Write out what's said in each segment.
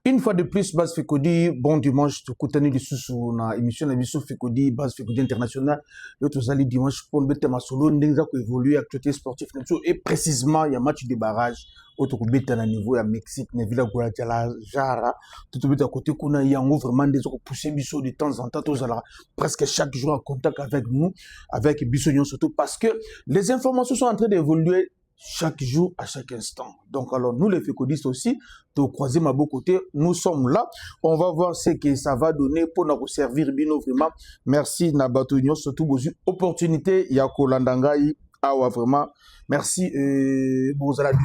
Une fois de plus, Base Fekodi, bon dimanche, tu coutani de sous na émission na biso Fekodi, Base Fekodi international. L'autre allez dimanche pour le thème solo, n'enga ko évoluer actualité sportive et précisément il y a match de barrage autre ko beta na niveau ya Mexique, na Villa Guadalajara, tout beta côté kuna yango vraiment des autres pousser biso de temps en temps tous alors presque chaque jour en contact avec nous, avec biso surtout parce que les informations sont en train d'évoluer chaque jour, à chaque instant. Donc, alors, nous, les fécodistes aussi, de croiser ma beau côté, nous sommes là. On va voir ce que ça va donner pour nous servir, Bino, vraiment. Merci, Nabatouignon, surtout, vos opportunités, Yako Landangaï, Awa, vraiment. Merci, vous allez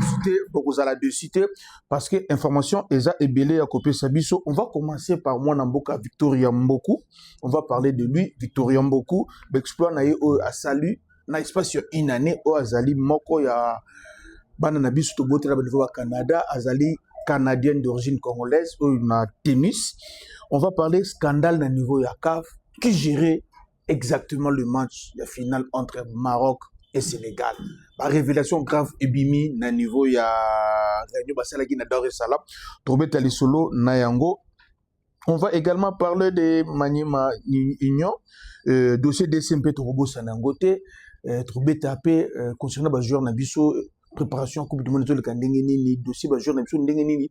de citer, parce que information, Eza et Belé, à Kopé Sabiso. On va commencer par moi, Namboka, Victoria Mboku. On va parler de lui, Victoria Mboku. Exploit, Naïe, à salut. Na espace une année au azali moko ya bana na biso to botela ba niveau Canada azali canadienne d'origine congolaise ou na tennis. On va parler scandale na niveau ya CAF qui gérait exactement le match la finale entre Maroc et Sénégal. La révélation grave ebimi na niveau ya Réunion Basala qui na Dar es Salaam trobeta li solo na yango. On va également parler de Maniema Union, dossier DCMP Torobo Sanangote, trouvé tapé concernant les joueurs Nabiso, préparation Coupe du Monde de Kandengeni, dossier les joueurs Nabiso Ndengeni,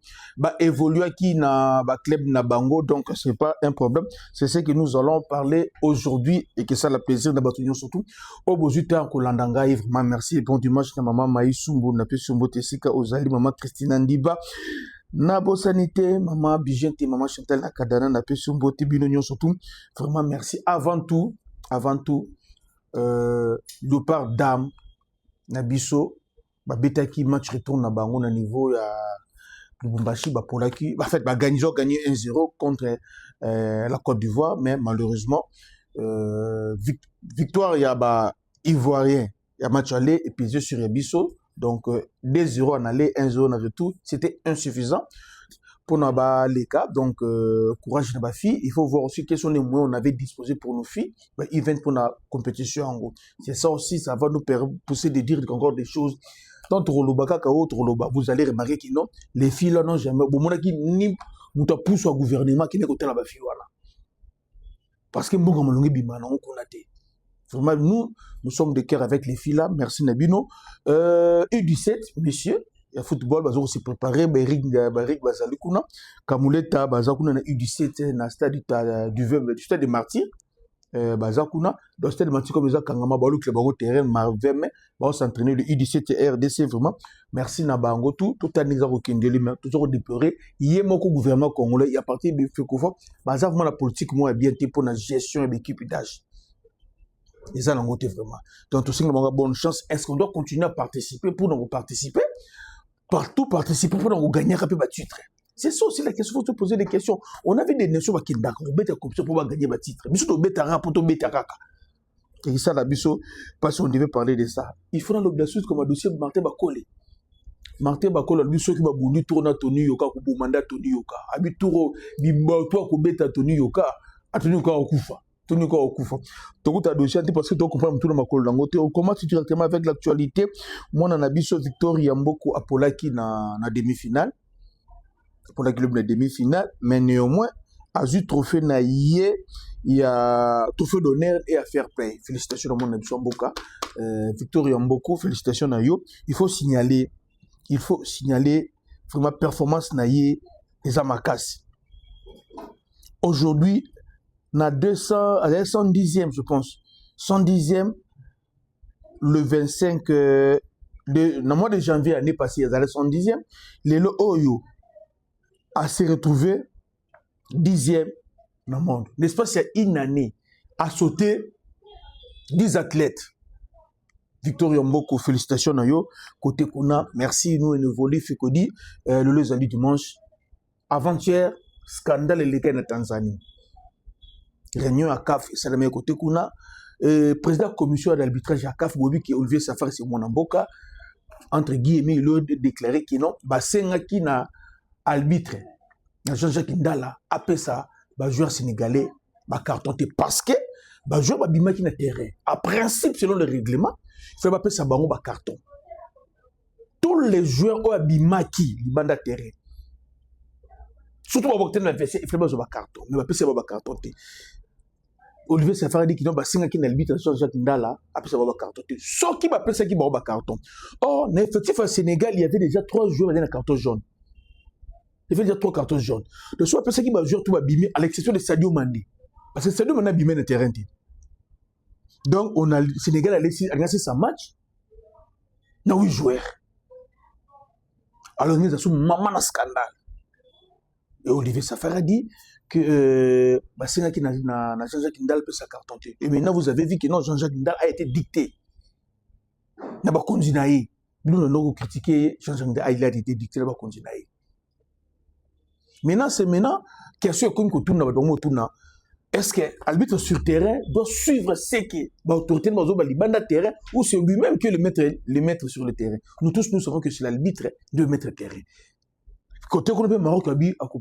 évoluer qui na club na Bango, donc c'est pas un problème. C'est ce que nous allons parler aujourd'hui et que ça la plaisir de Batunion surtout. Au beau du temps, Kolandanga, vraiment merci. Bon dimanche, maman Maïsumbo, Napesumbo Tessika, Ozali, maman Christine Ndiba. Nabo Sanité, maman Bigente, maman Chantal Nakadana, Napesumbo Tibinonion surtout. Vraiment merci. Avant tout, de part d'âme, Nabiso, Betaki match retourne à Bango à niveau à Lubumbashi, Polaki. En fait, gagné 1-0 contre la Côte d'Ivoire, mais malheureusement, victoire, il y a Ivoirien, il y a match aller et puis sur Yabiso. Donc, 2-0 en aller, 1-0 en retour, c'était insuffisant pour les cas. Donc, courage de ma fille. Il faut voir aussi quels sont les moyens qu'on avait disposés pour nos filles. Ils viennent pour la compétition en gros. C'est ça aussi, ça va nous pousser de dire encore des choses. Tant vous allez remarquer que non, les filles là n'ont jamais. Ni nous pousse au gouvernement qui n'est côté la fille voilà. Parce que vraiment, nous sommes de cœur avec les filles là. Merci Nabino. U17, messieurs. Il y a football, ils ont aussi préparé. Berik Bazalikuna. Kamouleta, Bazakuna, U17, na stade du stade de Martyrs. Bazakuna. Dans le stade de Martyrs, comme ça, Kangama, Balou, le barreau terrain, Marveme, va s'entraîner le U17 et RDC, vraiment. Merci Nabango, tout à Nizaro Kendeli, toujours déploré. Il y a beaucoup de gouvernement congolais, il y a parti de Fekoufa. Bazakuna, la politique, moi, bien pour la gestion et l'équipe d'âge. Et ça, l'angoté vraiment. Donc, tout ça, on a bonne chance. Est-ce qu'on doit continuer à participer pour nous participer? Partout participer pour nous gagner un peu de titre. C'est ça aussi la question. Il faut se poser des questions. On avait des nations qui ont gagné pour gagner un titre. Mais surtout, pour bêta kaka. Et ça, la biso, parce qu'on devait parler de ça. Il faudra l'obligation comme un dossier de Martin Bakole. Martin Bakole, lui, ceux qui va bouli tourner à Tony Yoka, ou Boumanda Tony Yoka. Abi Touro, Bibato, ou bêta Tony Yoka, à Tony Yoka au Koufa. Tony Yoka au Koufa. Donc, tu as dossier parce que tu comprends tout le monde. On commence directement avec l'actualité. Moi, on a vu Victoria Mboko Apolaki na demi-finale. Pour la club de demi-finale. Mais néanmoins, à ce trophée naïe, il y a trophée d'honneur et à fair play. Félicitations à mon ami Mboka. Victoria Mboko, félicitations à yo. Il faut signaler vraiment performance naïe et Amakas. Aujourd'hui, na 110e, je pense. 110e, le 25, le mois de janvier, l'année passée, il y a 110e. Le Oyo a se retrouvé 10e dans le monde. N'est-ce pas, c'est une année à sauter 10 athlètes. Victoria Mboko, félicitations à yo. Côté Kuna, merci, nous, nous volons, Fekodi, le lundi dimanche. Avant-hier, scandale et en Tanzanie. Réunion à CAF, c'est le meilleur côté Kuna. Président de la commission d'arbitrage à CAF, qui est Olivier Safari, c'est mon amboka. Entre guillemets, il a déclaré que non, Basenga qui n'a arbitre, Jean-Jacques Ndala, après ça, joueur sénégalais, carton parce que joueur qui n'a terrain. À principe, selon le règlement, il faut appeler ça carton. Tous les joueurs ont abimaki, ils bandent terrain. Surtout pour obtenir l'adversaire, il faut avoir un carton. Mais après, c'est avoir un carton. Olivier Safari dit qu'il n'a pas 5 qui n'a pas Jean-Jacques Ndala, après ça va avoir un carton. Sauf qui va ça qui va avoir un carton. Or, dans l'effectif au Sénégal, il y avait déjà 3 joueurs avec un carton jaune. Il y avait déjà 3 cartons jaunes. Le soir, après ça qui va jouer, tout va bimer, à l'exception de Sadio Mané. Parce que Sadio Mané a bimé le terrain. Donc, le Sénégal a laissé sa match. Il y a 8 joueurs. Alors, nous avons un scandale. Et Olivier Safari a dit que Jean-Jacques Ndala peut sa carton. Et maintenant, vous avez vu que non, Jean-Jacques Ndala a été dicté. Il n'a pas continué. Nous, nous avons critiqué Jean-Jacques Ndala, il a été dicté, il n'a pas continué. Maintenant, c'est maintenant qu'il y a ceux qui tournent. Est-ce que l'arbitre sur terrain doit suivre ce que l'autorité de terrain ou c'est lui-même qui est le maître sur le terrain? Nous tous, nous savons que c'est l'arbitre de mettre le terrain. Côté qu'on a Maroc, a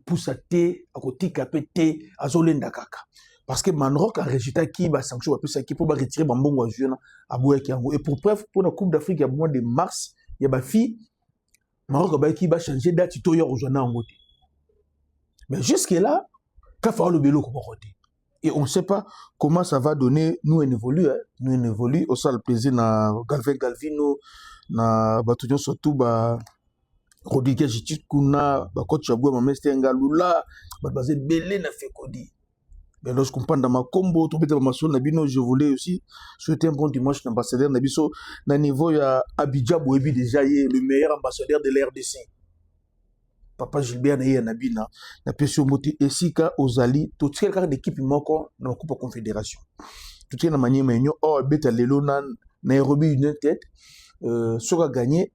poussé à thé, à côté capé à Zolenda Kaka. Parce que Maroc a résultat qui va sanctionner qui pour retirer Bambongo à Juana à Bouakiango. Et pour preuve, pour la Coupe d'Afrique, il y a mois de mars, il y a ma fille, Maroc qui va changer date, il y a Juana en côté. Mais jusque-là, il faut le vélo comme côté. Et on ne sait pas comment ça va donner. Nous, on évolue. Hein. Nous, on évolue. On sait le plaisir na Galvino, na Batoudion surtout, Rodriguez Jitit Kuna, coach Aboué, Mamester Ngalula, basé Belé na Fekodi. Mais lorsqu'on parle dans ma combo, tout ma son Nabino, je voulais aussi souhaiter un bon dimanche l'ambassadeur Nabiso. Na niveau, il y a Abidja Bouébi déjà, le meilleur ambassadeur de l'RDC. Papa Gilbert Naye Nabina, na Pesio Moti Esika Ozali, tout ce qui est d'équipe Moko dans la Coupe Confédération. Tout ce qui est dans Manier Maignon, or Beta Lelo Nairobi United, ce qui a gagné,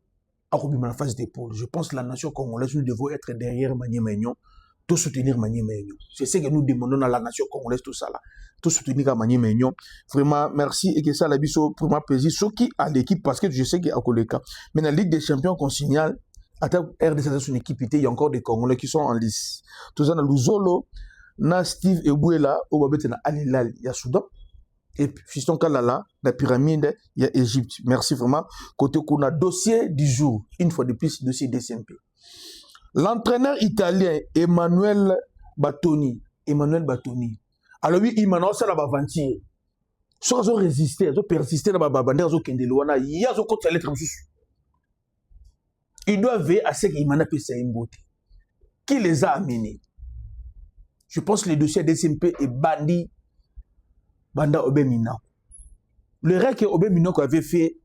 a remis dans la phase d'épaule. Je pense que la nation congolaise, nous devons être derrière Manier Maignon, tout soutenir Manier Maignon. C'est ce que nous demandons à la nation congolaise, tout ça là. Tout soutenir Manier Maignon. Vraiment, merci et que ça, la biso, pour ma plaisir, ceux qui a l'équipe, parce que je sais qu'il y a encore le cas. Mais dans la Ligue des Champions qu'on signale, à RDC dans son équipe, il y a encore des Congolais qui sont en lice. Tout ça, dans Luzolo, na Steve Ebouela, au Babet, na Alilal, il y a Soudan. Et puis, Fiston Kalala, la pyramide, il y a Égypte. Merci vraiment. Côté qu'on a dossier du jour, une fois de plus, dossier DCMP. L'entraîneur italien Emmanuel Battoni. Alors oui, il m'a annoncé la aventure. Soit ils ont résisté, ils ont persisté dans la bandère, ils ont kendelouana, il y a un côté lettre. Ils doivent veiller à ce qu'il m'en a fait ça une beauté. Qui les a amenés? Je pense que le dossier DCMP est bandit. Banda Obemina. Le règle que Obemina avait fait,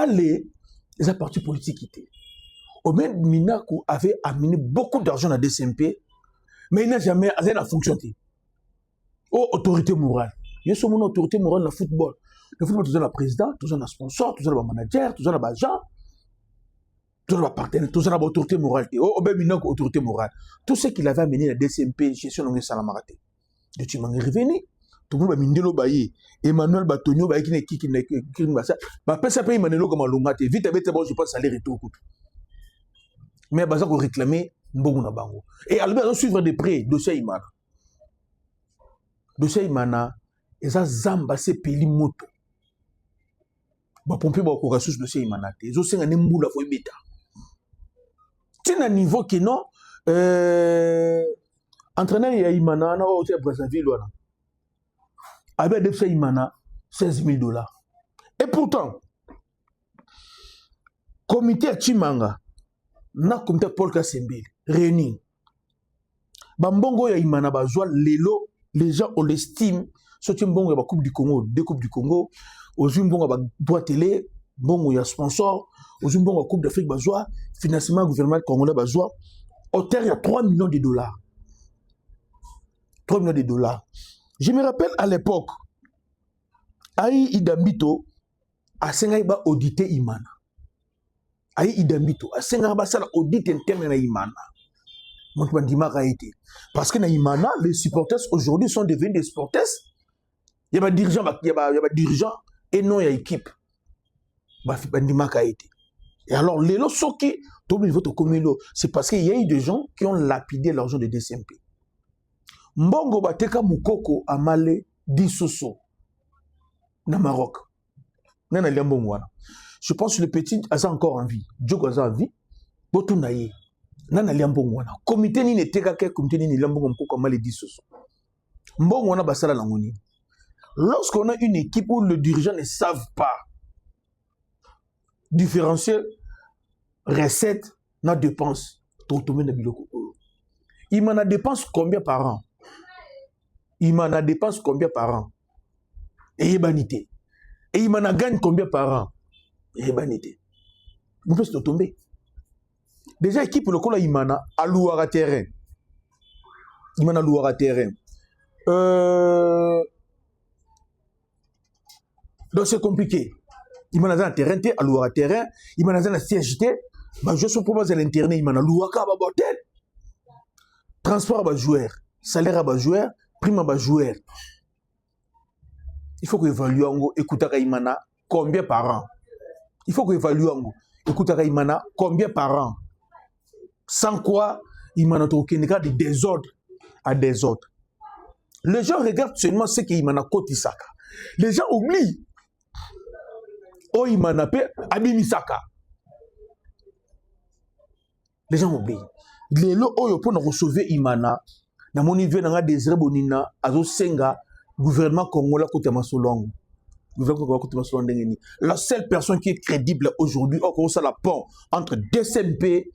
les partis politiques étaient. Obemina avait amené beaucoup d'argent à DCMP, mais il n'a jamais fonctionné. Oh, autorité morale. Il y a une autorité morale dans le football. Le football, tout ça, le président, tout ça, le sponsor, tout ça, le manager, tout ça, l'agent. Tout le partenaire, tout ça, l'autorité morale. Autorité morale. Tout ce qu'il avait amené à la DCMP, gestion de Salamaraté. De tu m'en es revenu. Tout le monde a mindelo baye. Emmanuel Batonio, baye qui n'est qui n'est qui n'est pas ça. Bah, ça paye Manelo comme un longate. Vite, bon, je pense salaire et tout. Mais bah, ça qu'on réclamait, bon, na bango. Et alors, on suivre de près, dossier Imana. Dossier Imana, et ça, Zamba, c'est peli moto. Bah, pomper, bah, qu'on ressource dossier Imana. Ils ont un emboula, faut y bêta. C'est un niveau qui non, entraîneur il y a Imana, on a aussi à Brazzaville, là. Avec des Imana, $16,000. Et pourtant, comité à Chimanga, na comité Paul Kassembele, réuni. Bambongo ya Imana bazwa lelo, les gens on l'estime, soutien bongo ya Coupe du Congo, deux Coupes du Congo, aux bongo ba boîte télé, bongo ya sponsor, aux bongo Coupe d'Afrique bazwa, financement gouvernement congolais bazwa, au terre il y a $3 millions. $3 millions. Je me rappelle à l'époque, Aïe Idambito a Sengaïba audité Imana. Aïe Idambito a Sengaïba ça audit interne na Imana. Mon bandima a été. Parce que na Imana, les supporters aujourd'hui sont devenus des supporters. Il y a des dirigeants, et non il y a équipe. Bandima a été. Et alors, les lots sont qui, c'est parce qu'il y a eu des gens qui ont lapidé l'argent de DCMP. Mbongo bateka mukoko amale disoso na Maroc. Je pense que le petit a encore en vie. Djogo a en vie. Botunaye. Nana liambongo wana. Comité ni neteka ke comité ni liambongo mkoko maledi soso. Mbongo wana basala na ngoni. Lorsqu'on a une équipe où le dirigeant ne savent pas différencier recettes na dépenses, totomé na biloko. Il m'en a dépense combien par an? Il m'en a dépense combien par an? Et banité. Et il m'en a gagne combien par an? Et banité. Vous pouvez se tomber. Déjà, équipe le col il m'en a alloué à terrain. Il m'en a alloué à terrain. Donc c'est compliqué. Il m'en a un terrain, alloué à terrain. Il m'en a un CHT. Bah, je suis proposé à l'internet, il m'en a alloué à bordel. Transport à joueur, salaire à joueur, prime à joueur. Il faut que évalue écoute à Imana combien par an. Il faut que évalue écoute à Imana combien par an. Sans quoi il m'en a aucun de désordre à désordre. Les gens regardent seulement ce qu'il m'en a kotisaka. Les gens oublient. Oh il m'en a fait abimisaka. Les gens oublient. Les lots pour nous recevoir Imana, dans mon niveau, dans Désiré Bonina, Azo Senga, gouvernement congolais côté Masolong. La seule personne qui est crédible aujourd'hui, on ça la pont entre DCMP et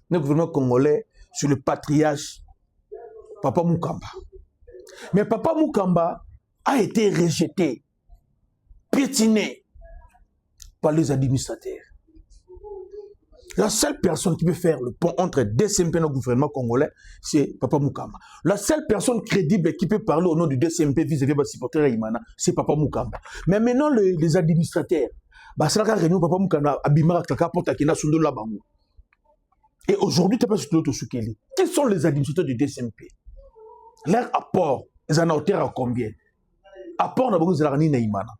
le gouvernement congolais sur le patriarche Papa Mukamba. Mais Papa Mukamba a été rejeté, piétiné par les administrateurs. La seule personne qui peut faire le pont entre DCMP et le gouvernement congolais, c'est Papa Mukamba. La seule personne crédible qui peut parler au nom du DCMP vis-à-vis de supporter Imana, c'est Papa Mukamba. Mais maintenant, les administrateurs, c'est la réunion Papa Mukamba, Abimara, Kaka, Portakina, Sundo, Labango. Et aujourd'hui, tu n'as pas sur l'autre soukeli. Quels sont les administrateurs du DCMP? Leur apport, ils en ont hauteur à combien? Apport, on a beaucoup de l'argent à Imana.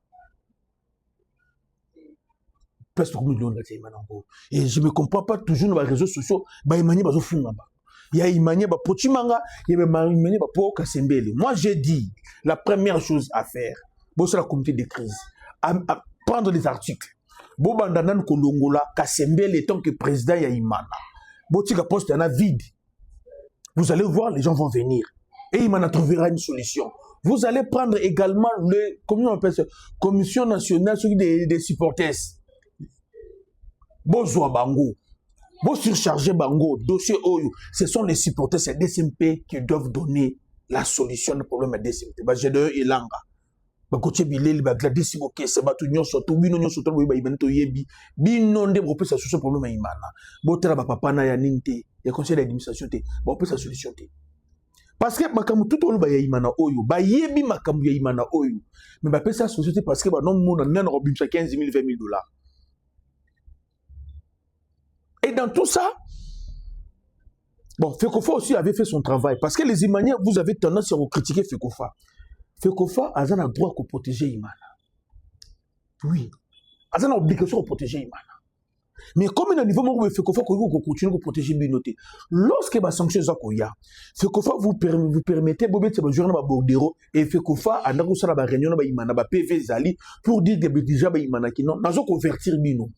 Et je ne me comprends pas toujours dans les réseaux sociaux. Il y a Imani Pochimanga, il y a Imani Kasembele. Moi, j'ai dit la première chose à faire, c'est la comité de crise. À prendre des articles. Bobandanan Kolongola, Kasembele, tant que président, il y a Imana. Botika poste, il y en a vide. Vous allez voir, les gens vont venir. Et Imana trouvera une solution. Vous allez prendre également le, comment on appelle ça, Commission nationale des supporters. Bozoa Bango, Bo surcharger Bango, dossier Oyo, ce sont les supporters, c'est DCMP qui doivent donner la solution au problème de DCMP. J'ai de Elanga. Bakoche Bilel, Bagladis, ok, c'est battu, nyon surtout, bino surtout, bino yebi, bino de repérer sa solution problème à Imana. Botra papa na ya ninte, ya conseil d'administration te, repérer sa solution te. Parce que makamu tout au long ya Imana Oyo, ba yebi makamu ya Imana Oyo, mais ba pesa solution parce que ba non mon nan robim 15 000, 20 000 $. Et dans tout ça, bon, Fekofa aussi avait fait son travail. Parce que les Imaniens, vous avez tendance à critiquer Fekofa. Fekofa a un droit de protéger Imana. Oui. Il a une obligation de protéger Imana. Mais comme il y a un niveau où Fekofa continue de protéger Binoté, lorsque les sanctions sont là, Fekofa vous permettez de jouer dans le Bordero et Fekofa a une réunion de PV Zali pour dire que déjà Imana qui non, nous convertir Bino.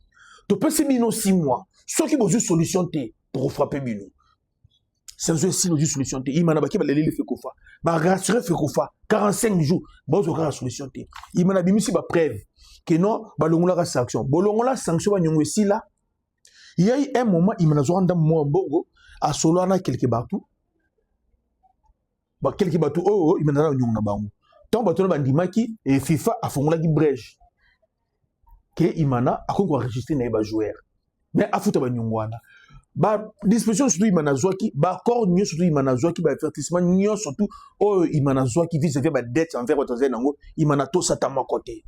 Tu peux se Bino 6 mois. Ceux qui ont une solution pour frapper Bino. C'est une solution. Il m'a dit qu'il y a Fekofa. Il m'a rassuré Fekofa. 45 jours. Il y a une solution. Il m'a dit qu'il y a une preuve. Que non, il y a une sanction. Il y a une sanction. Il y a eu un moment, il m'a dit qu'il à Solana quelque partout. Quelque partout, il m'a dit qu'il y a un tant que et FIFA a fait une brèche. Que Imana a enregistré les joueurs. Mais à foutre banyongwana ba disposition surtout Imana Zwaki ba accord nyo surtout Imana Zwaki ba avertissement nyo surtout Imana Zwaki vis-à-vis ba dette envers votre nango Imana to satama côté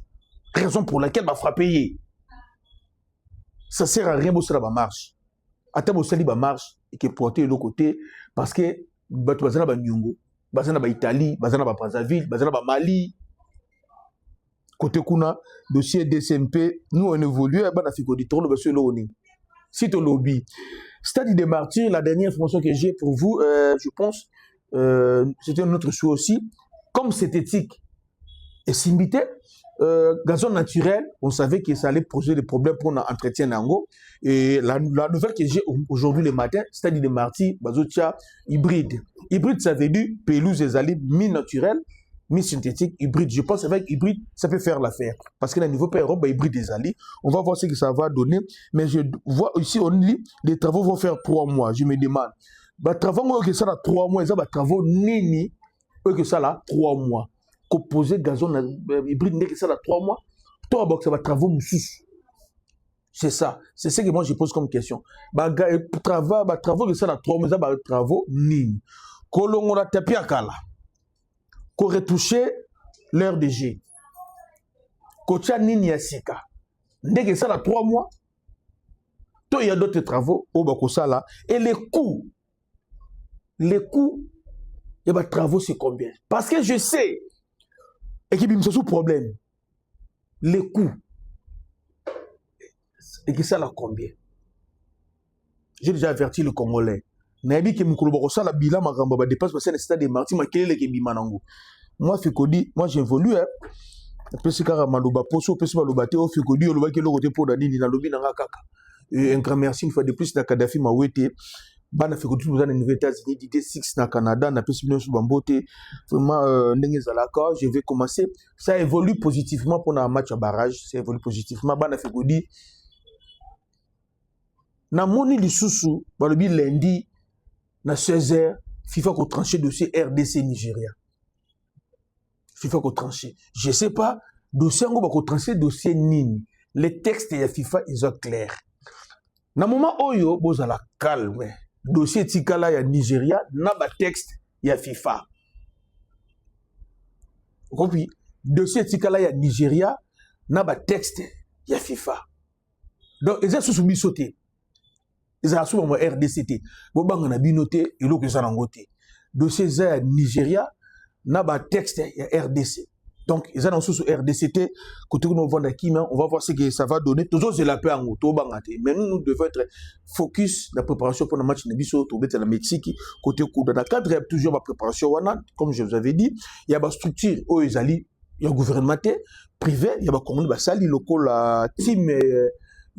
raison pour laquelle ba frapper ça sert à rien bosser ba marche ata bosali ba marche et que porter de l'autre côté parce que ba to bazana ba nyongo bazana ba Italie bazana ba Brazzaville bazana ba Mali côté kuna dossier DCMP nous on évolue à bana fiko di tolo monsieur loni. Si tu lobby, Stade des Martyrs, la dernière information que j'ai pour vous, je pense, c'était un autre choix aussi. Comme c'est éthique, Et Simbité, gazon naturel, on savait que ça allait poser des problèmes pour l'entretien d'ango. Et la nouvelle que j'ai aujourd'hui le matin, c'est-à-dire de mardi, bazotia hybride. Hybride, ça veut dire pelouse et ali mi-naturel, mi-synthétique, hybride. Je pense qu'avec hybride, ça peut faire l'affaire. Parce que le niveau pas Europe, hybride des ali. On va voir ce que ça va donner. Mais je vois ici, on lit, les travaux vont faire 3 mois. Je me demande. Les travaux, que ça a 3 mois, ils ont des travaux nini, que ça a 3 mois. Composé gazon hybride, que ça a 3 mois. Toi, ça va travaux moussous. C'est ça. C'est ce que moi je pose comme question. Travaux que ça a 3 mois, ça va travaux nini. Kolongo la tapia kala. Ko retoucher l'heure de G. Kocha nini yasika. Ndeke ça a 3 mois. Toi, il y a d'autres travaux au Bakosala. Et les coûts, il y a des travaux, c'est combien? Parce que je sais, et qu'il y a un problème. Les coûts, et que ça a combien? J'ai déjà averti le Congolais. Nabi que Moukouloborosa la bilan ma gamba dépasse parce que c'est stade de Martin ma kele ke bimanango. Moi Fikodi, moi j'évolue hein. Pesi kara maloba poso pesi maloba te o Fikodi o loba ke lo côté pour dani na lobi na kaka. Et un grand merci une fois de plus na Kadhafi ma wete. Bana Fikodi nous dans les États-Unis d'idée 6 na Canada na pesi bino sur bambote. Vraiment ndenge zalaka, je vais commencer. Ça évolue positivement pour un match à barrage, ça évolue positivement bana Fikodi. Na moni lisusu balobi lundi na 16h, FIFA ko tranché dossier RDC Nigeria. FIFA ko tranché. Je sais pas, dossier ngo ba ko tranché dossier nini. Les textes de FIFA ils sont clairs. Na moment oyo bozala calme. Dossier tikala ya Nigeria na ba texte ya FIFA. Compris? Dossier tikala ya Nigeria na ba texte ya FIFA. Donc ils ont soumis sauté. Ils ont soumis RDCT. Bon banga na binoté et l'autre ça nangoté. Dossier za Nigeria na ba texte ya RDC. Donc ils ont sous RDCT côté nous vendre qui mais on va voir ce que ça va donner. Toujours c'est la paix en auto bangaté. Mais nous devons être focus la préparation pour le match Nebiso au la Mexique côté coup dans la cadre toujours ma préparation comme je vous avais dit, il y a ba structure au Ezali, il y a gouvernement privé, il y a ba Congo ba sali local la team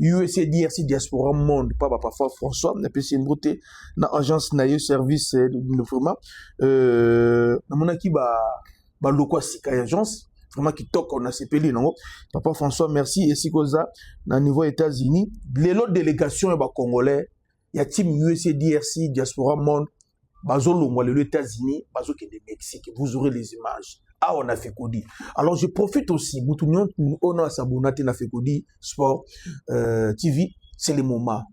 USDRC Diaspora Monde, pas parfois François, n'a pas une beauté, na agence na service de vraiment, na mon qui ba loko sika agence, vraiment qui toque on a CPL non, papa François merci et si koza na niveau États-Unis, les autres délégations ba congolais, il y a team USDRC Diaspora Monde, bazo longwa les États-Unis, bazo qui de Mexique, vous aurez les images. Ah, on a fait Kodi. Alors, je profite aussi. On a Sabonate, on a fait Kodi Sport TV. C'est le moment.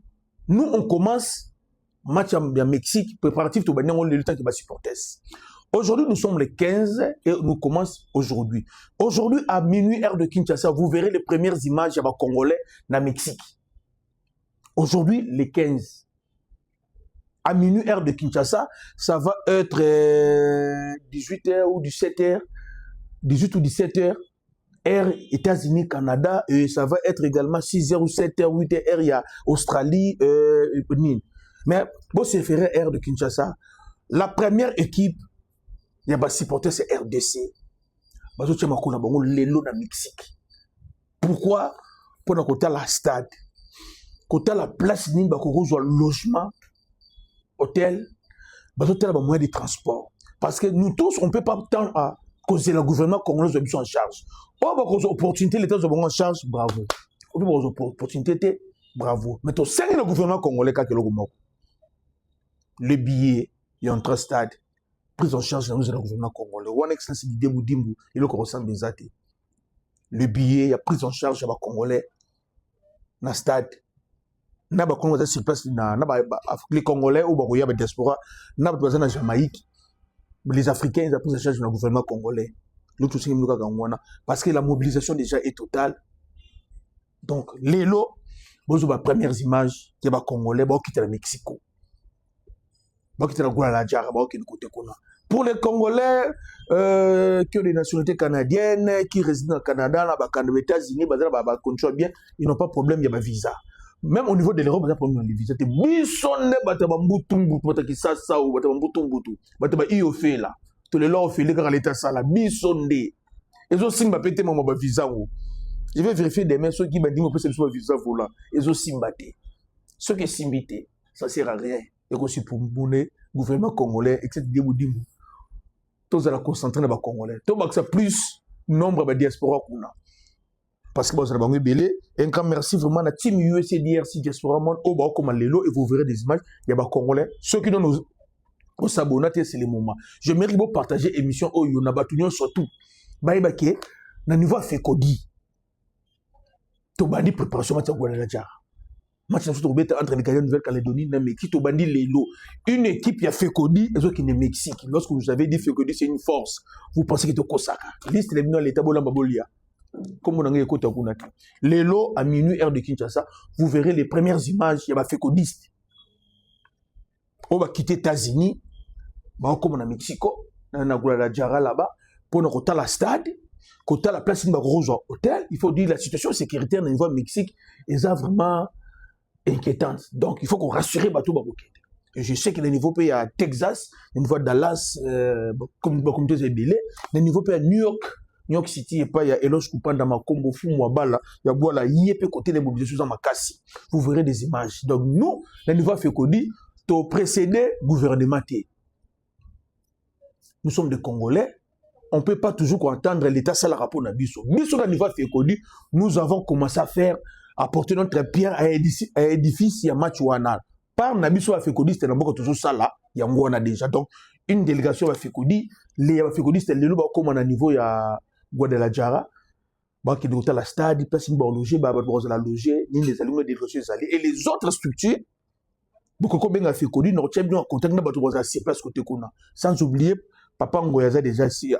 Nous, on commence match à Mexique, préparatif, tout le monde le temps qui va supporter. Aujourd'hui, nous sommes le 15 et nous commençons aujourd'hui. Aujourd'hui, à minuit, heure de Kinshasa, vous verrez les premières images de Congolais dans Mexique. Aujourd'hui, le 15. À minuit, heure de Kinshasa, ça va être 18h ou 17h. 18 ou 17h, air États-Unis, Canada, et ça va être également 6h ou 7h, 8h, air il y a Australie, mais bon, c'est faire air de Kinshasa. La première équipe, il y a supporter c'est RDC. Lelo na Mexique. Pourquoi? Pour côté la stade, côté la place ni ba ko logement, hôtel, ba hôtel ba moyen de transport. Parce que nous tous on peut pas tant à causer le gouvernement congolais de en charge. Oh, bah, opportunité, l'État de en charge, bravo. Opportunité, bravo. Mais tu sais le gouvernement congolais, le billet, il y a un stade, prise en charge de le gouvernement congolais. One excellence d'idée Moudimbu, il est ressemble des athées. Le billet, il y a prise en charge de congolais, dans le stade. N'a pas Congolais sur place, les Congolais ou la diaspora, n'a pas besoin de Jamaïque. Les Africains, ils ont pris en charge du gouvernement congolais. Parce que la mobilisation déjà est totale. Donc, les lots, vous avez les premières images, il y a des Congolais qui sont au Mexico. Qui sont au Guadalajara, qui sont côté Kona. Pour les Congolais qui ont des nationalités canadiennes, qui résident au Canada, aux États-Unis, ils n'ont pas de problème, il y a un visa. Même au niveau de l'Europe, il y a un problème de visa. Bisonne, batabambutumbutu, sasa ou batabambutumbutu, batabaiofela. Tous les lois ont fait les gars à l'état ça, la bisonne. Ils ont simbaté mon visa. Je vais vérifier demain ceux qui m'ont dit que c'est le visa volant. Ils ont simbaté. Ceux qui simbité, ça ne sert à rien. Et aussi pour le gouvernement congolais, etc. Tous à concentrer dans les Congolais. Tout ça plus nombre de diaspora qu'on a. Parce que vous avez belé. Un grand merci vraiment à la team USDRC diaspora monde au bas comme l'élo et vous verrez des images. Il y a des Congolais. Ceux qui nous s'abonnent, c'est le moment. Je mérite de partager l'émission au Yonabatunion surtout. Baïbaké, na niveau Fekodi. To bandi préparation match Guadalajara. Match entre les Canadiens de Nouvelle-Calédonie et Mexique. To bandi l'élo. Une équipe qui a Fekodi et qui est Mexique. Lorsque vous avez dit Fekodi c'est une force, vous pensez que c'est Kosaka. Liste les mineurs l'état bola babolia. Comme on a écouté l'élo à minuit heure de Kinshasa, vous verrez les premières images. Il y a des Fekodistes. On va quitter les États-Unis, comme on a Mexico, on a Guadalajara là-bas, pour nous retourner à la stade, côté la place de Rose Hôtel. Il faut dire la situation sécuritaire au niveau Mexique est vraiment inquiétante. Donc il faut qu'on rassure les bateaux. Et je sais que le niveau pays à Texas, le niveau à Dallas, comme tu sais, le niveau pays à New York City, et pas il y a Eloge Kupanda Makombo Fumu Abala, il y a Boala Yépe côté des mobilisations à Makassi. Vous verrez des images. Donc nous, le niveau à Fekodi, tu précédé gouvernement. Nous sommes des Congolais. On ne peut pas toujours entendre l'État ça la rapport à Bisso. Bisso, au niveau à Fekodi, nous avons commencé à faire, apporter notre pierre à édifice, il y a Machuana. Par Nabiso à Fekodi, c'était d'abord toujours ça là, il y a Mouana déjà. Donc, une délégation à Fekodi, les Fekodi, c'était le comme on a niveau, il y a Guadalajara, qui doit la stade, il place une bonne logée, la loger, les alumni des reçus et les autres structures. Beaucoup comme bien fait connu, nous sommes bien en contact avec ces places côté Kuna. Sans oublier, papa Ngoyaza déjà ici,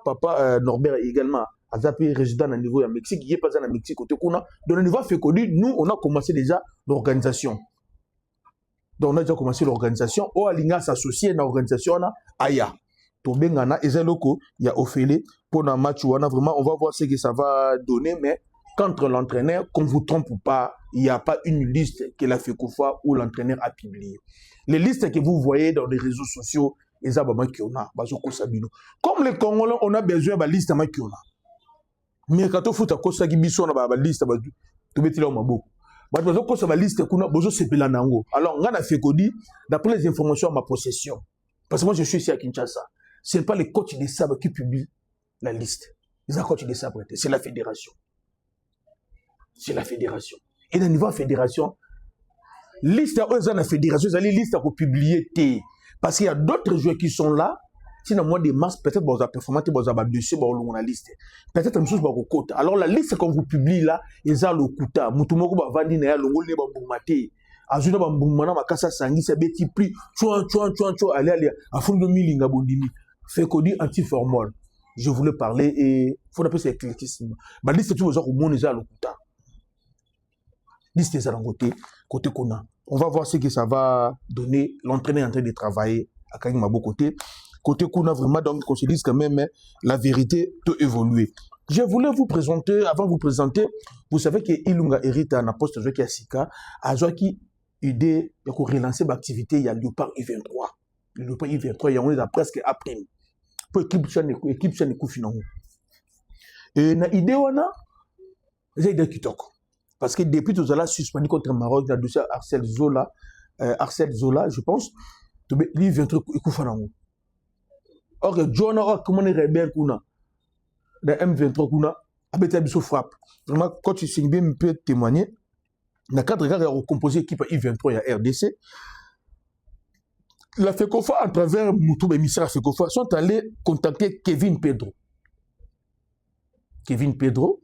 papa Norbert également, a zappé résident au niveau du Mexique, il est pas dans le Mexique côté Kuna. Donc, le niveau fait connu, nous, on a commencé déjà l'organisation. Donc, on a déjà commencé l'organisation. O Alinga s'associer à l'organisation, Aya. Tobengana, Ezeloko, il y a Ophélie, pour un match où on a vraiment, on va voir ce que ça va donner, mais contre l'entraîneur, qu'on vous trompe ou pas, il n'y a pas une liste que la FECOFA ou l'entraîneur a publiée. Les listes que vous voyez dans les réseaux sociaux, ils ont comme les Congolais, on a besoin de la liste qui on a. Mais quand on fout à cause de la liste, tu mets là au mabou. Alors, on a fait d'après les informations à ma possession, parce que moi je suis ici à Kinshasa, ce n'est pas les coachs des sabres qui publient la liste. Les coachs des sabres, c'est la fédération. C'est la fédération. Et dans le niveau de la fédération, liste à la fédération, c'est la liste à publier. Parce qu'il y a d'autres joueurs qui sont là. Si dans le mois de mars, peut-être vous avez performé, vous avez dessus, vous avez la liste. Peut-être une chose vous avez quota. Alors la liste qu'on vous publie là, ils ont le quota. Moutoumoko va vendre na longo ne ba mbumate. Azuna ba mbumana makasa sangi sa beti prix. Chouan allez à fond de milinga bondimi. Fait qu'on dit anti-formol. Je voulais parler et faut appeler ça éclectisme. La liste tout aux autres au monde ils ont le quota. Liste des côté Kona. On va voir ce que ça va donner. L'entraîneur est en train de travailler à Kagimabo côté. Côté Kona, vraiment, donc, qu'on se dise quand même, la vérité peut évoluer. Je voulais vous présenter, avant de vous présenter, vous savez que Ilunga hérite un poste de Sika, à Joaki, idée de relancer l'activité, il y a Léopard I23. Le Léopard I23, il y a presque après. Pour équipe chaîne de Koufina. Et na idée, on a, j'ai idée qui toque. Parce que depuis tout à l'heure, suspendu contre le Maroc, la dossier Arcel Zola, je pense, lui vient trop Koufana. Or, John, comment on est rebelle, le M23, avec la frappe. Vraiment, quand tu sais bien, peut témoigner. Dans le cadre de recomposer l'équipe I23 et RDC, la FECOFA, à travers Moutou et Misra FECOFA, sont allés contacter Kevin Pedro. Kevin Pedro,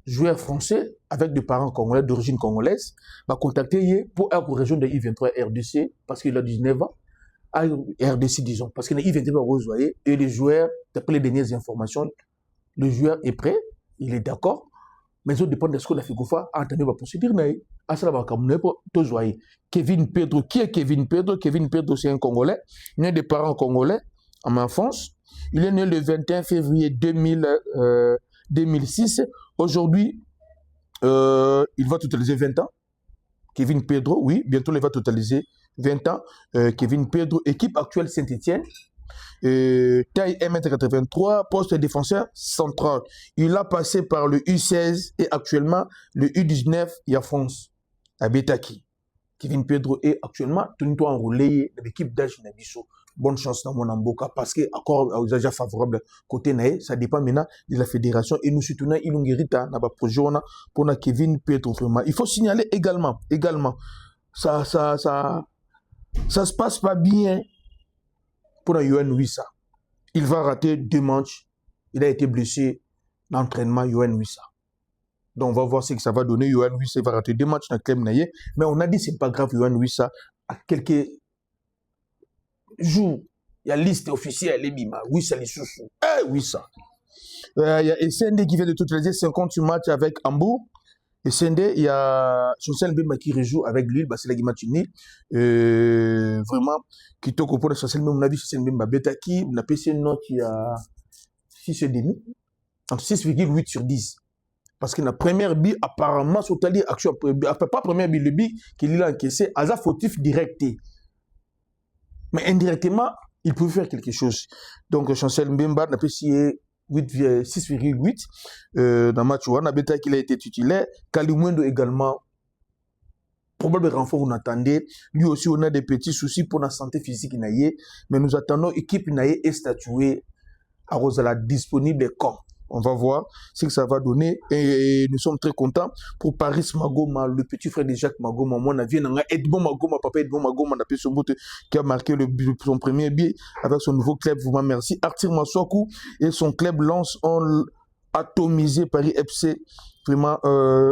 joueur français avec des parents congolais d'origine congolaise, va contacter pour la région de I23 RDC parce qu'il a 19 ans. À RDC, disons, parce qu'il y a I23 rejoint et les joueurs, d'après les dernières informations, le joueur est prêt, il est d'accord, mais ça dépend de ce que la FECOFA a entamé la procédure. Kevin Pedro, qui est Kevin Pedro? Kevin Pedro, c'est un Congolais, né de parents congolais en enfance. Il est né le 21 février 2006. Aujourd'hui, il va totaliser 20 ans. Kevin Pedro, oui, bientôt il va totaliser 20 ans. Kevin Pedro, équipe actuelle Saint-Etienne. Taille 1m83, poste de défenseur central. Il a passé par le U16 et actuellement le U19, il y a France. À Betaki. Kevin Pedro est actuellement tenu enrôlé de l'équipe d'âge Nabiso. Bonne chance dans mon amboka parce que accord aux agents favorables côté naé, ça dépend maintenant de la fédération et nous soutenons Ilungirita na ba projet pour na Kevin Pedro vraiment. Il faut signaler également ça se passe pas bien pour la Yohan Wissa. Il va rater 2 matchs. Il a été blessé dans l'entraînement Yohan Wissa. Donc, on va voir ce que ça va donner. Yohan Wissa va rater 2 matchs dans le club naïe. Mais on a dit que ce n'est pas grave, Yohan Wissa. À quelques jours, il y a liste officielle, les Bima. Wissa, les sous-sous. Wissa. Il y a SND qui vient de tout réaliser 58 matchs avec Hambourg. SND, il y a Chancel Mbemba qui rejoue avec lui, c'est la Guimatini. Vraiment, qui toque au point de Chancel Mbemba, on a vu Chancel Mbemba Betaki, on a PC une note qui a 6,5, entre 6,8 sur 10. Parce que la première bille, apparemment, sur tali action, pas première bille, le bille qu'il a encaissé, à fautif direct. Mais indirectement, il pouvait faire quelque chose. Donc, Chancel Mbemba n'a pas essayé 6,8 dans le match où on a bêta qu'il a été titulaire. Kalimwendo également, probablement renfort on attendait. Lui aussi, on a des petits soucis pour la santé physique. Mais nous attendons l'équipe est statuée à Rosala disponible quand. On va voir ce que ça va donner et nous sommes très contents pour Paris Magoma, le petit frère de Jacques Magoma. Moi, on a vu Edmond Magoma, papa Edmond Magoma, on a pu son but qui a marqué son premier but avec son nouveau club. Vous remercie. Arthur Maswaku et son club Lance ont atomisé Paris FC. Vraiment,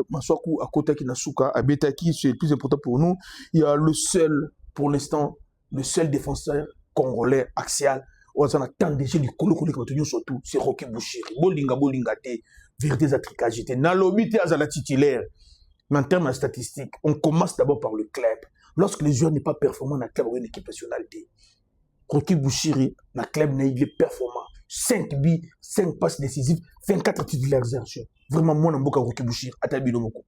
Maswaku à Kota Kinasuka, à Betaki, c'est le plus important pour nous. Il y a le seul, pour l'instant, le seul défenseur congolais axial. On a tant déjà du colo surtout c'est Rocky Bouchiri bolinga te vérité zatrika j'étais nalobi te azala titulaire mais en termes de statistiques on commence d'abord par le club lorsque les joueurs n'est pas performant dans le club ou une équipe nationale Rocky Bouchiri dans le club il est performant 5 buts 5 passes décisives 24 titularisations vraiment moi n'amboka Rocky Bouchiri atabino moko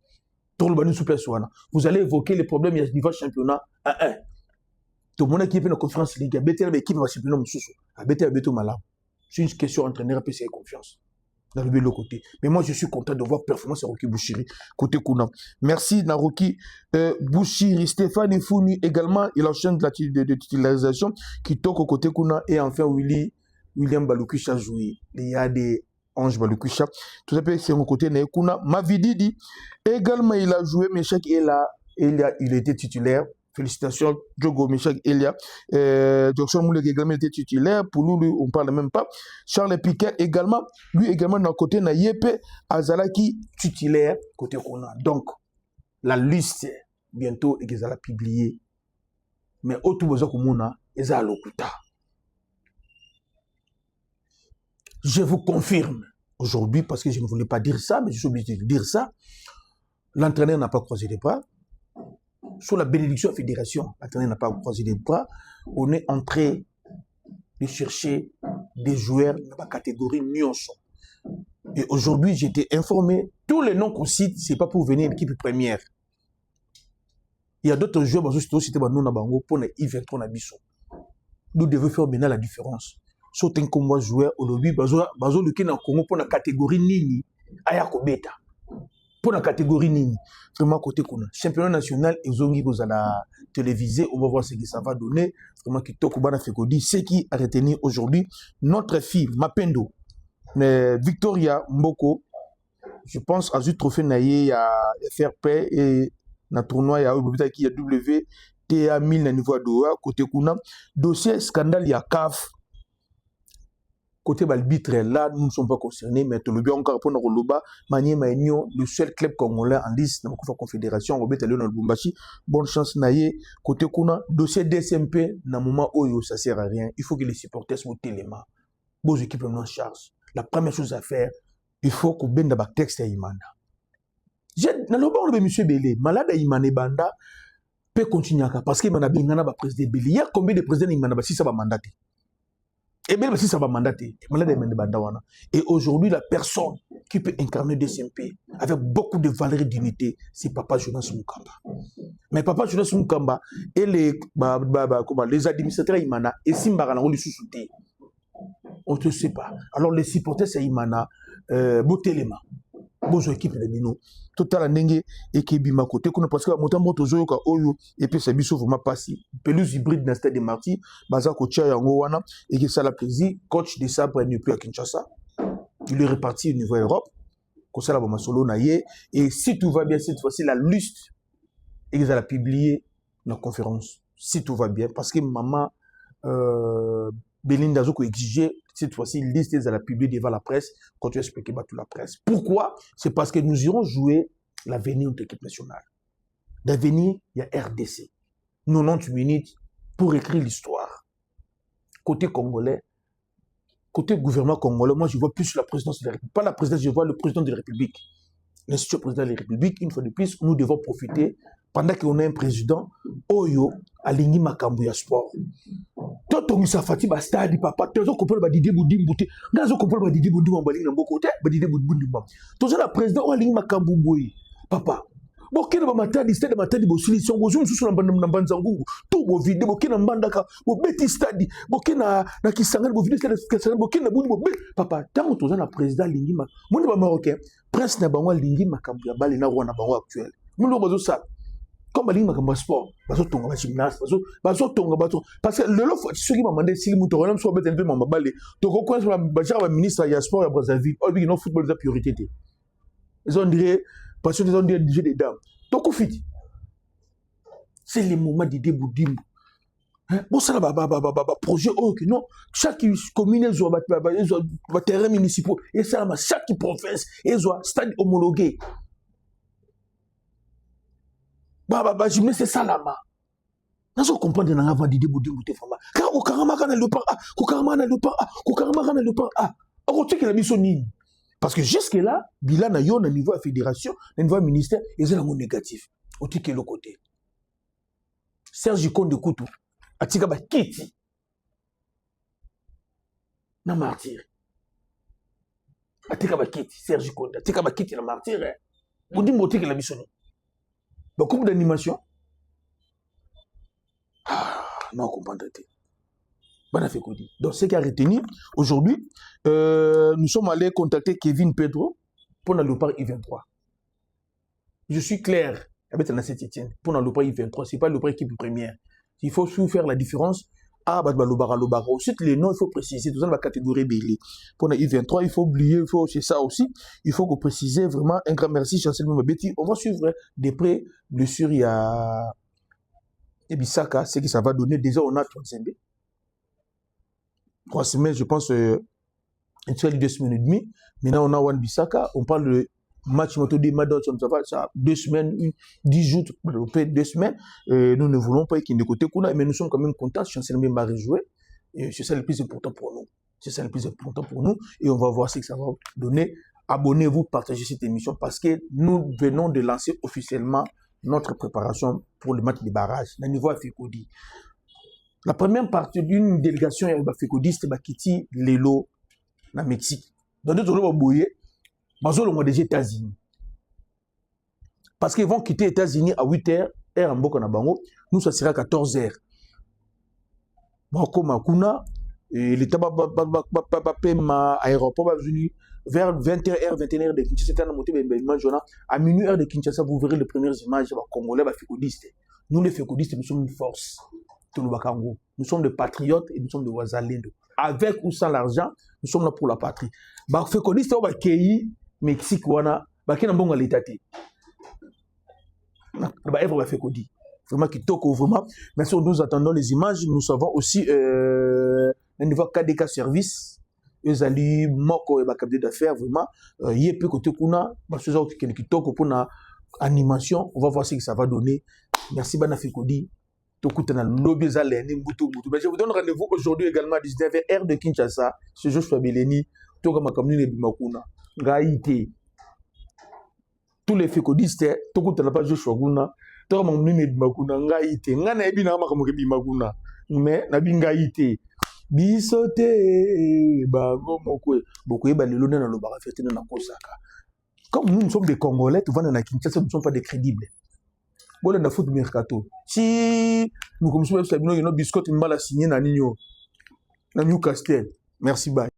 tout le banu souple soana vous allez évoquer les problèmes il y a niveau championnat 1-1. Tout le monde équipe dans la conférence ligue, a bêté l'équipe va championnat Moussoussou, a bêté malade. C'est une question entraîneur et confiance. Dans le l'autre côté. Mais moi je suis content de voir performance à Rocky Bouchiri côté Kuna. Merci Naroki Bouchiri, Stéphane Founi également, il enchaîne de titularisation qui toque au côté Kuna et enfin William Balukisha joué. Il y a des Ange Balukisha. Tout ça peut c'est mon côté Kuna. Mavididi également il a joué mais chaque il était titulaire. Félicitations, Djogo Michel Elia. Jackson Moulek également était titulaire. Pour lui, on ne parle même pas. Charles Piquet également. Lui également, d'un côté, na Yepe Azalaki titulaire, côté qu'on a. Donc, la liste, bientôt, est publiée. Mais autour de ça, on a, ils ont l'hôpital. Je vous confirme, aujourd'hui, parce que je ne voulais pas dire ça, mais je suis obligé de dire ça, l'entraîneur n'a pas croisé les bras. Sur la bénédiction de la fédération, l'entraîneur n'a pas croisé les bras. On est en train de chercher des joueurs de la catégorie Nyonso. Et aujourd'hui, j'ai été informé, tous les noms qu'on cite, ce n'est pas pour venir l'équipe première. Il y a d'autres joueurs qui sont cités pour les I23 Nabiso. Nous devons faire maintenant la différence. Soit un comme joueur, au lobby, bazo le Kenya Congo pour la catégorie Nini, Ayako Beta. Pour la catégorie Nini, vraiment côté Kuna. Championnat national, ils ont mis à la télévisée, on va voir ce que ça va donner. Vraiment, qui toque au Fekodi, ce qui a retenu aujourd'hui notre fille, Mapendo, Victoria Mboko. Je pense à ce trophée naïe à FRP et dans le tournoi, il y a WTA 1000 à niveau de côté Kuna. Dossier scandale, il y a CAF. Côté l'arbitre, là, nous ne sommes pas concernés, mais tout le bien encore pour nous, le seul club congolais en liste dans la confédération, Robert Léon Lubumbashi. Bonne chance, Naye. Côté Kuna, dossier DSMP, dans le moment où ça ne sert à rien, il faut que les supporters soient téléma. Vos équipes en charge. La première chose à faire, il faut que ben d'abord texte à Imanda. Dans le bord de M. Belé, malade à Imane Banda peut continuer parce qu'il m'a bien président Belé. Il y a combien de présidents Imanda si ça va mandater? Et bien, si ça va mandater, et aujourd'hui, la personne qui peut incarner DCMP avec beaucoup de valeurs et d'unité, c'est Papa Jonas Mukamba. Mais Papa Jonas Mukamba et les administrateurs Imana, et Simbarana, on les sous-souté. On ne sait pas. Alors, les supporters, c'est Imana, Botelema, Bozo équipe de Mino, Total Nenge, et Kebima côté, parce que Motan Motozo, Oyo, et puis c'est Bissou, vraiment passé. Pelouse hybride dans le stade de Marty, Baza Kocha Yangowana, et qui ça la plaisir, coach de Sabre n'est plus à Kinshasa. Il est reparti au niveau Europe, comme ça, la solo naïe, et si tout va bien cette fois-ci, la liste, et ils ont publié dans la conférence, si tout va bien, parce que maman, Belinda Zoko exigeait cette fois-ci une liste à la publier devant la presse quand tu expliquais toute la presse. Pourquoi? C'est parce que nous irons jouer l'avenir de l'équipe nationale. L'avenir, il y a RDC. 90 minutes pour écrire l'histoire. Côté congolais, côté gouvernement congolais, moi je vois plus la présidence de la République. Pas la présidence, je vois le président de la République. L'institution président de la République, une fois de plus, nous devons profiter pendant qu'on a un président, Oyo, aligné Makambuya Sport. Toi, tu as fait un stade, papa, tu as compris que Didi Boudim Bouté, tu as compris que Didi Boudim Bouté, tu as compris que tu as président, aligné Makambuya, papa. Boké na matadi stade matadi bo solution bo zoom sous na banzangu tout bo vide boké na mbandaka bo beti stade boké na kisangani bo vide stade kisangani boké na buni bo bet papa tant to na président lingima mon ba marocain prince na bango lingima kambu ya bali na rwanda bango actuel mon lo bazo ça comme lingima kambu sport bazo tonga ba gymnase bazo tonga bazo parce que le lo ceux qui m'a demandé si le muto même soit bet un peu mamba balé to ko quoi ba genre ministre ya sport ya Brazzaville oh bi non football de priorité ils ont dirait parce qu'ils ont dit le jeu des dames. Donc, c'est le moment de déboudim. Bon, ça va, projet, ok, non. Chaque commune, ils ont terrain municipal. Et ça, chaque province, ils ont stade homologué. Je c'est ça là-bas. Nous comprenons que nous avons des déboudim. Car au Karama, on a le parc. On a la mission. Parce que jusque-là, bilan na yo na niveau de fédération, na niveau ministère, ils ont un négatif. Au ticket le côté. Serge Konde Koutou, atika ba kiti. Na martyr. Atika ba kiti, Serge Konde, atika ba kiti na martyr. On dit moté que la mission. Beaucoup d'animation. Non, on comprend pas. Donc, ce qui a retenu, aujourd'hui, nous sommes allés contacter Kevin Pedro pour le Léopard I-23. Je suis clair avec Saint-Etienne. Pour le Léopard I-23, ce n'est pas le Léopard équipe première. Il faut faire la différence. Ah, Lobara. Ensuite, les noms, il faut préciser. Tout ça, la catégorie BL. Pour le I-23, il faut oublier, c'est ça aussi. Il faut que préciser vraiment un grand merci, Chancel Mabeti. On va suivre de près. Bien sûr, il y a Ebisaka, ce que ça va donner. Déjà, on a 35 B. 3 semaines, je pense, une seule 2 semaines et demie. Maintenant, on a Wan Bissaka. On parle de match moto de Madon, ça 2 semaines, 10 jours, 2 semaines. Nous ne voulons pas qu'il y ait de côté, mais nous sommes quand même contents. Chancel Mbemba a rejoué. C'est ça le plus important pour nous. C'est ça le plus important pour nous. Et on va voir ce que ça va donner. Abonnez-vous, partagez cette émission parce que nous venons de lancer officiellement notre préparation pour le match de barrage. Le niveau à Fikodi. La première partie d'une délégation fécodiste Bakiti Lelo na Mexique. Dans d'autres zones, ils vont des États-Unis. Parce qu'ils vont quitter les États-Unis à 8h, heure en Bokanabango. Nous, ça sera à 14h. Bon, Makuna, l'État va aéroport vers 20h, 21h de Kinshasa. À minuit, heure de Kinshasa, vous verrez les premières images congolais fécodistes. Nous, les fécodistes, nous sommes une force. Nous sommes des patriotes et nous sommes des Wazalendo. Avec ou sans l'argent, nous sommes là pour la patrie. Fécodiste, on va accueillir Mexique, on va accueillir un bon l'état. Vraiment, qui toque vraiment. Mais si nous attendons les images, nous savons aussi le niveau KDK service. Ils allaient moko et bakabde d'affaires vraiment. Il y a peu côté kuna, parce que qui toque pour une animation. On va voir ce que ça va donner. Merci Bana Fécodi. Je vous donne rendez-vous aujourd'hui également à 19h, heure de Kinshasa. Ce jour, je suis Beleni. Tous les fécodistes, tout le monde Joshua Guna, tout le monde Makuna, Ngaïté, Ngana Ebina Makamukbi Maguna, mais Nabingaïté. Bisote, bango moko. Beaucoup de lelo na lo bara fete na kosaka. Comme nous sommes des Congolais, tu vois dans la Kinshasa, nous ne sommes pas des crédibles. Bon, on a foot mercato. Si nous commençons à faire nos biscottes, nous allons signer na Newcastle. Merci, bye.